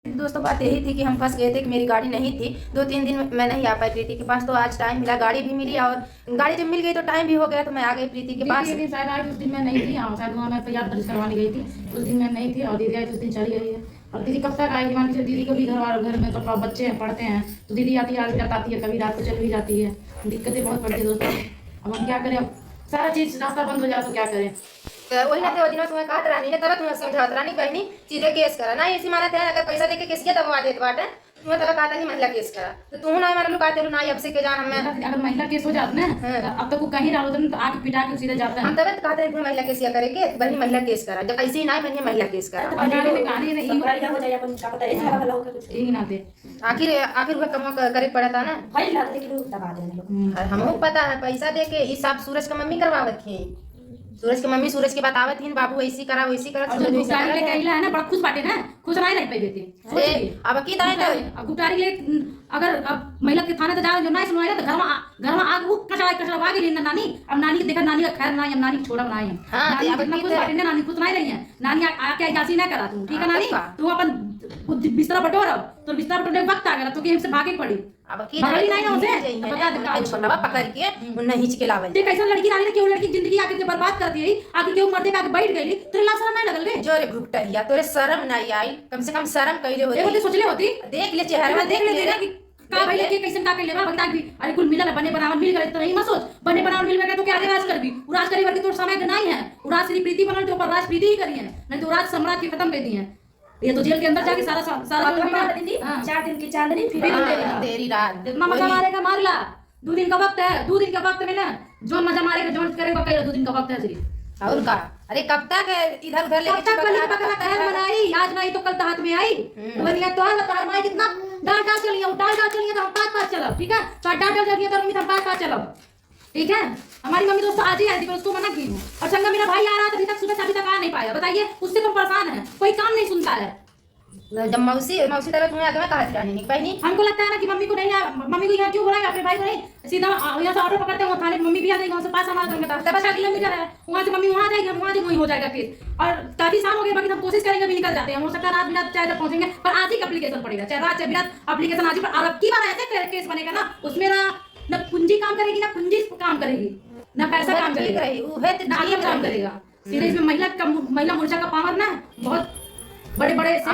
दोस्तों बात यही थी कि हम फंस गए थे कि मेरी गाड़ी नहीं थी। 2-3 दिन मैं नहीं आ पाई प्रीति के पास, तो आज टाइम मिला, गाड़ी भी मिली और गाड़ी जब मिल गई तो टाइम भी हो गया, तो मैं आ गई प्रीति के पास। दीदी शायद आज उस दिन मैं नहीं थी, शायद वहाँ मैं तैयार दर्ज करवाने गई थी, उस दिन मैं नहीं थी और दीदी आज उस दिन चली गई है। और दीदी कब तक आएगी? मान लीजिए दीदी को भी घर में तो बच्चे हैं, पढ़ते हैं, तो दीदी आती है आती है, कभी रात को चल भी जाती है, दिक्कतें बहुत पड़ती है दोस्तों। अब हम क्या करें? अब सारा चीज़ रास्ता बंद हो जाए तो क्या करें? वही ना थे दिन तुम्हें कहत रानी ने, तब तुम्हें समझावत रानी बहनी सीधे केस करा ना, ऐसी मानत है अगर पैसा देके केस किया तब दे बाटे तुम्हें तब कहता नहीं महिला केस करा, तो तू ना मानलू कहते ना अब से के जान हमें अगर महिला केस हो जाता ना, अब तक वो कहीं डालो तो आग पिटा के सीधे जाता है। हम तब कहते हैं महिला केस या करेंगे, बनी महिला केस करा, जब ऐसे ही ना बनी महिला केस करा। आखिर आखिर वह कम करे पड़ा था ना, हमको पता है पैसा दे के ये सब सूरज का मम्मी करवावत थी, सूरज की मम्मी सूरज के बतावत थी बाबू ऐसी करा वैसी करा, गुप्तारी लेके आइला है ना, बड़ा खुश बाटे ना, खुश नहीं रह पाई देती। अब की दाई अब गुप्तारी ले अगर अब महिला के थाने तो जा जो नहीं सुनाएगा तो घर में आग वो कचरा भाग गई नानी। अब नानी के देखा नानी का खैर ना है, नानी छोड़ा बनाए हैं। हां नानी कितना खुश बाटे ना, नानी खुश नहीं रही है, नानी आके जासी ना करा तू, ठीक है नानी? तू अपन बिस्तरा बटोर, तो बिस्तरा बटोरने के वक्त आ गया तो कि हमसे भागे पड़ी। अब की दाई नहीं होसे बता दे छोड़वा पकड़ के उन्हें हिच के लावल देख कैसा लड़की नानी ने क्यों लड़की जिंदगी आके के बर्बाद कर दी, आके क्यों मर्दे पे आके बैठ गई, तेरे ला शर्म नहीं लगल रे? जो रे घुटटिया तोरे शर्म नहीं आई, कम से कम शर्म कइले होती, होती सोच ले होती, देख ले चेहरा में, देख ले ना कि का भाई लेके कैसे का ले बता भी। अरे कुल मिला बने बनावन मिल गए तो नहीं मत सोच, बने बनावन मिल गए तो क्या राज कर भी राज करी वर्ग तो समय नहीं है, राज श्री प्रीति बनल तो ऊपर राज प्रीति ही करी है, नहीं तो राज सम्राट की खत्म कर दी है। ये तो जेल के अंदर जाके सारा 4 दिन की चांदनी फिर तेरी रात जितना मजा मारेगा मार ला, 2 दिन का वक्त है, 2 दिन का वक्त में ना जो मजा मारेगा जो करेगा करेगा, 2 दिन का वक्त है सिर्फ। और का अरे कब तक इधर उधर लेके पकड़ा कहर बनाई, आज नहीं तो कल तो हाथ में आई बनिया तो है तार माई कितना डांटा चलिए डांटा चलिए तो हम पास चलब, ठीक है? तो डांटा चलिए तो हम पास चलब, ठीक है? हमारी मम्मी दोस्तों आज ही आई थी, पर उसको मना की हूं। और संगा मेरा भाई आ रहा था अभी तक, सुबह से अभी तक आ नहीं पाया, बताइए उससे कम परेशान है, कोई काम नहीं सुनता है। जब मौसी तरह तुम्हें आगे में कहा थी रानी पहनी, हमको लगता है ना कि मम्मी को नहीं, मम्मी को यहाँ क्यों बुलाएगा अपने भाई को नहीं, सीधा यहाँ से ऑटो पकड़ते हैं थाने, मम्मी भी आ जाएगी वहाँ से, पास हमारा घर में था 5 किलोमीटर है, वहाँ से मम्मी वहाँ जाएगी, हम वहाँ वहीं हो जाएगा केस। और काफी शाम हो गई, बाकी हम कोशिश करेंगे भी निकल जाते हैं, हो सकता है रात बिरात चाहे जब पहुंचेंगे, पर आज ही एप्लीकेशन पड़ेगा, चाहे रात चाहे बिरात एप्लीकेशन आज ही। पर अब की बार ऐसे केस बनेगा ना, उसमें ना पूंजी काम करेगी ना पूंजी काम करेगी, ना पैसा काम करेगा, ना आगे काम करेगा। सीधे इसमें महिला मोर्चा का पावर ना बहुत बड़े बड़े से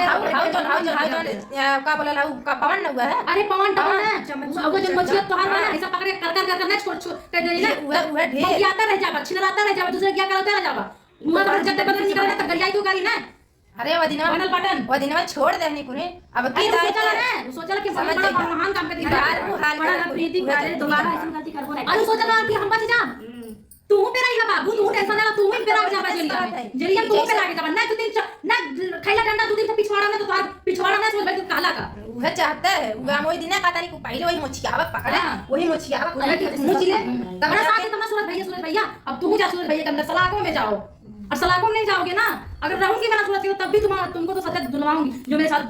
का बोला लाऊ का पवन न हुआ है। अरे पवन है वो जो मछली तो हार ऐसा पकड़ कर ना छोड़ कर दे ना, वह ढेर आता रह जावा, छिलराता रह जावा, दूसरे क्या करता रह जावा, मुंह पर जब बदल निकल तो गरियाई तो करी ना। अरे वो दिन में छोड़ देनी कुने, अब की सोचला कि बड़ा महान काम कर दी यार, वो हाल कर प्रीति दोबारा ऐसी गलती करबो नहीं। अरे सोचला कि हम बच जा, तू पे रही बाबू, तू टेंशन ना, तू ही पे रह जा जलिया तू पे लागे जा ना, तू दिन ना खैला डंडा 2 दिन से पिछवाड़ा में, तो तार पिछवाड़ा में सोच भाई काला का वह चाहता है वो मोई दिन का तारी को पहले वही मोछियावक पकड़ा, वही मोछियावक मुझ ले तब साथ में सूरज भैया अब तू जा सूरज भैया के अंदर सलाखों में जाओ, और सलाखों में नहीं जाओगे ना, अगर रहूंगी मैं सूरज के तब भी तुमको तो सजा दिलवाऊंगी जो मेरे साथ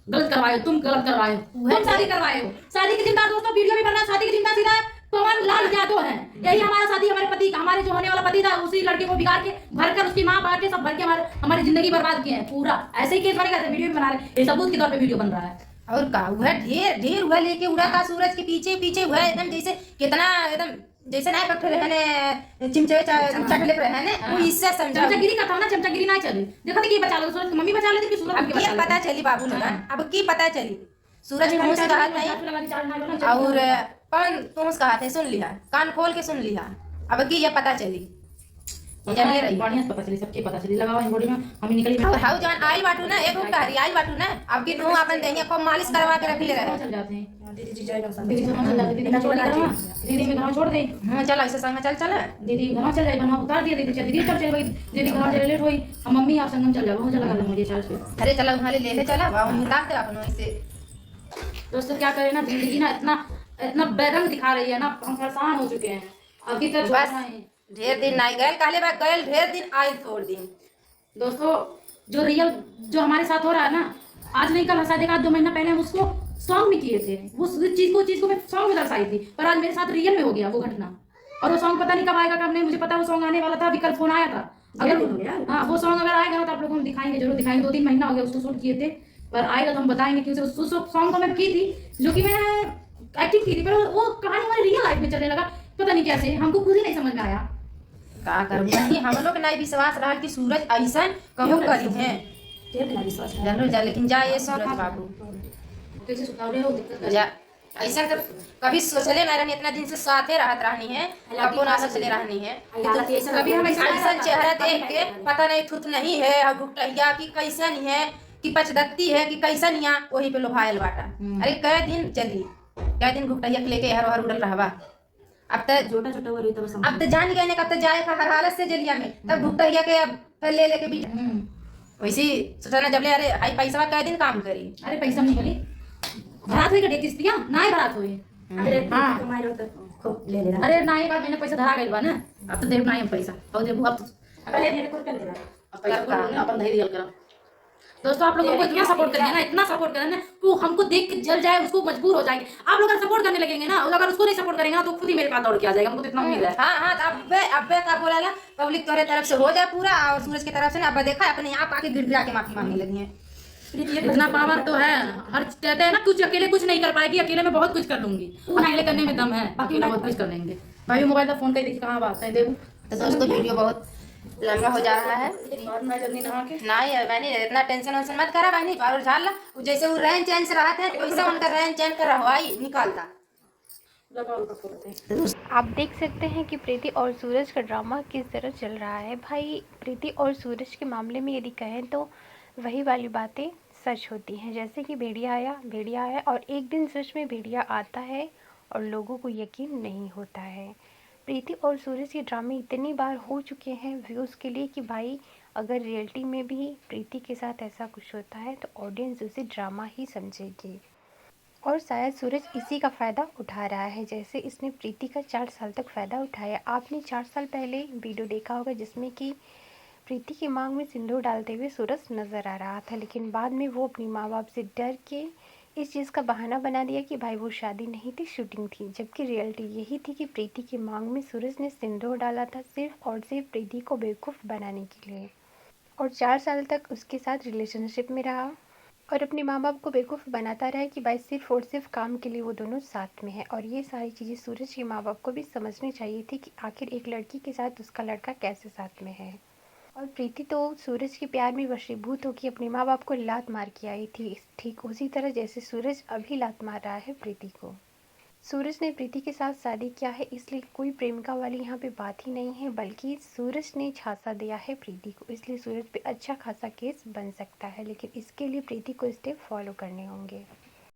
गलत करवाए, तुम गलत करवाए, तुम शादी करवाए हो। शादी की चिंता दोस्तों वीडियो भी बन रहा है, शादी की चिंता सीधा पवन लाल यादव है, यही हमारा शादी हमारे पति हमारे जो होने वाला पति था उसी लड़के को बिगाड़ के भर कर उसकी माँ बाप के सब भर के हमारी जिंदगी बर्बाद किए हैं पूरा। ऐसे ही केस बनेगा, वीडियो भी बना रहे, ये सबूत के तौर पे वीडियो बन रहा है। और का वह ढेर हुआ लेके उड़ा था सूरज के पीछे पीछे हुआ एकदम जैसे कितना एकदम जैसे ना कट्ठे रहने चिमचे चटले रहने वो इससे समझा चमचागिरी का था ना, चमचागिरी ना चले देखा था कि बचा लो सूरज की मम्मी बचा लेती, सूरज अब ये पता चली बाबू लोगन, अब की पता चली सूरज मुंह से कहा नहीं और पवन तुम कहा थे सुन लिया, कान खोल के सुन लिया, अब की ये पता चली जब ले रही बढ़िया पता चली, सबके पता चली लगाओ इन बॉडी में हम निकली हाउ जान आइल बाटू ना, एक रुपया आइल बाटू ना, अब की तू अपन देंगे को मालिश करवा के रख ले रहे चल जाते हैं। दीदी जी जाएगा दीदी घर चल दीदी छोड़ दे, दीदी के घर छोड़ दे। हां चल ऐसे संग चल दीदी घर चल जाए, बना उतार दिया, दीदी चल गई, दीदी घर चले लेट हुई, हम मम्मी आप संगम चल जाओ, वहां चला गया मुझे चार्ज पे। अरे चला वहां ले चला वहां हिसाब से अपन ऐसे दोस्तों क्या करें ना, जिंदगी ना इतना बेरंग दिखा रही है ना, हम परेशान हो चुके हैं। अभी तक बस ढेर दिन नहीं गए, काले बार गए ढेर दिन आई थोड़ दिन। दोस्तों जो रियल जो हमारे साथ हो रहा है ना, आज नहीं कल शादी का 2 महीना पहले हम उसको सॉन्ग में किए थे, वो चीज को मैं सॉन्ग में दर्शाई थी, पर आज मेरे साथ रियल में हो गया वो घटना। और वो सॉन्ग पता नहीं कब आएगा कब नहीं, मुझे पता वो सॉन्ग आने वाला था, अभी कल फोन आया था, अगर हाँ वो सॉन्ग अगर आएगा ना तो आप लोगों को दिखाएंगे, जरूर दिखाएंगे। 2-3 महीना हो गया उसको शूट किए थे, पर आएगा तो हम बताएंगे कि उस सॉन्ग को मैं की थी, जो कि मैं एक्टिंग की थी, पर वो कहानी हमारी रियल लाइफ में चलने लगा, पता नहीं कैसे, हमको खुद ही नहीं समझ में आया। का करूँ बहनी, हम लोग नहीं विश्वास रहा कि सूरज ऐसा कहूँ करी है जरूर लेकिन जा ये सूरज बाबू कैसे सुता रहे हो, दिक्कत जा ऐसा कर कभी सोचले ना रहनी, इतना दिन से साथे रहत रहनी है, कबो ना सोचले रहनी है। कभी हम ऐसा चेहरा देख के पता नहीं थुत नहीं है और गुटैया की कैसन है कि पचदत्ती है कि कैसन या वही पे लोभायल बाटा। अरे कै दिन चली, कै दिन गुटैया के लेके हर हर उड़ल रहबा। अब तक छोटा छोटा हो रही तब अब तो जान गए ने कब तक जाए हर हालत से जलिया में, तब गुटैया के अब फिर ले लेके भी वैसी सोचा ना जब ले अरे हाई पैसा कै दिन काम करी। अरे पैसा नहीं बोली बारात होई कटे किस्तियां नाय बारात होई। अरे हां कमाई रहो तो खूब ले लेना। अरे नाय बात मैंने पैसा धरा गइल बा ना, अब तो देब नाय हम पैसा और देबू अब अरे धीरे कर कर देना अब पैसा अपन धई दियल करो। दोस्तों आप लोगों को इतना सपोर्ट करिए ना, इतना सपोर्ट करें ना, वो हमको देख के जल जाए, उसको मजबूर हो जाएंगे। आप लोग अगर सपोर्ट करने लगेंगे ना, अगर उसको नहीं सपोर्ट करेंगे ना, तो खुद ही मेरे पास दौड़ के आ जाएगा, हमको तो इतना उम्मीद है। हाँ हाँ, अब का बोला ला पब्लिक तोरे तरफ से हो जाए पूरा और सूरज की तरफ से ना, अब देखा अपने आप आके गिड़गिड़ा के माफी मांगने लगी है। इतना पावर तो है, हर कहते हैं ना कुछ अकेले कुछ नहीं कर पाएगी, अकेले में बहुत कुछ कर लूंगी, अकेले करने में दम है, अकेले बहुत कुछ कर लेंगे। भाई मोबाइल का फोन पे देखिए कहाँ बात है देखो। तो दोस्तों वीडियो बहुत लंबा हो जा रहा है, और मैं जल्दी नहा के नहीं बहनी इतना टेंशन वेंशन मत करा बहनी, और झाल जैसे वो रहन चैन से रहते हैं वैसा उनका रहन चैन का रहुआई निकालता। आप देख सकते हैं कि प्रीति और सूरज का ड्रामा किस तरह चल रहा है। भाई प्रीति और सूरज के मामले में यदि कहें तो वही वाली बातें सच होती हैं, जैसे कि भेड़िया आया और एक दिन सच में भेड़िया आता है और लोगों को यकीन नहीं होता है। प्रीति और सूरज के ड्रामे इतनी बार हो चुके हैं व्यूज़ के लिए कि भाई अगर रियलिटी में भी प्रीति के साथ ऐसा कुछ होता है तो ऑडियंस उसे ड्रामा ही समझेगी और शायद सूरज इसी का फ़ायदा उठा रहा है, जैसे इसने प्रीति का 4 साल तक फ़ायदा उठाया। आपने 4 साल पहले वीडियो देखा होगा जिसमें कि प्रीति की मांग में सिंदूर डालते हुए सूरज नज़र आ रहा था, लेकिन बाद में वो अपनी माँ बाप से डर के इस चीज़ का बहाना बना दिया कि भाई वो शादी नहीं थी, शूटिंग थी, जबकि रियलिटी यही थी कि प्रीति की मांग में सूरज ने सिंदूर डाला था सिर्फ और सिर्फ प्रीति को बेवकूफ़ बनाने के लिए, और 4 साल तक उसके साथ रिलेशनशिप में रहा और अपने माँ बाप को बेवकूफ़ बनाता रहा कि भाई सिर्फ और सिर्फ काम के लिए वो दोनों साथ में हैं। और ये सारी चीज़ें सूरज के माँ बाप को भी समझनी चाहिए थी कि आखिर एक लड़की के साथ उसका लड़का कैसे साथ में है। और प्रीति तो सूरज के प्यार में वशीभूत होकर अपने माँ बाप को लात मार के आई थी, ठीक उसी तरह जैसे सूरज अभी लात मार रहा है प्रीति को। सूरज ने प्रीति के साथ शादी किया है, इसलिए कोई प्रेमिका वाली यहाँ पे बात ही नहीं है, बल्कि सूरज ने झांसा दिया है प्रीति को, इसलिए सूरज पे अच्छा खासा केस बन सकता है, लेकिन इसके लिए प्रीति को स्टेप फॉलो करने होंगे।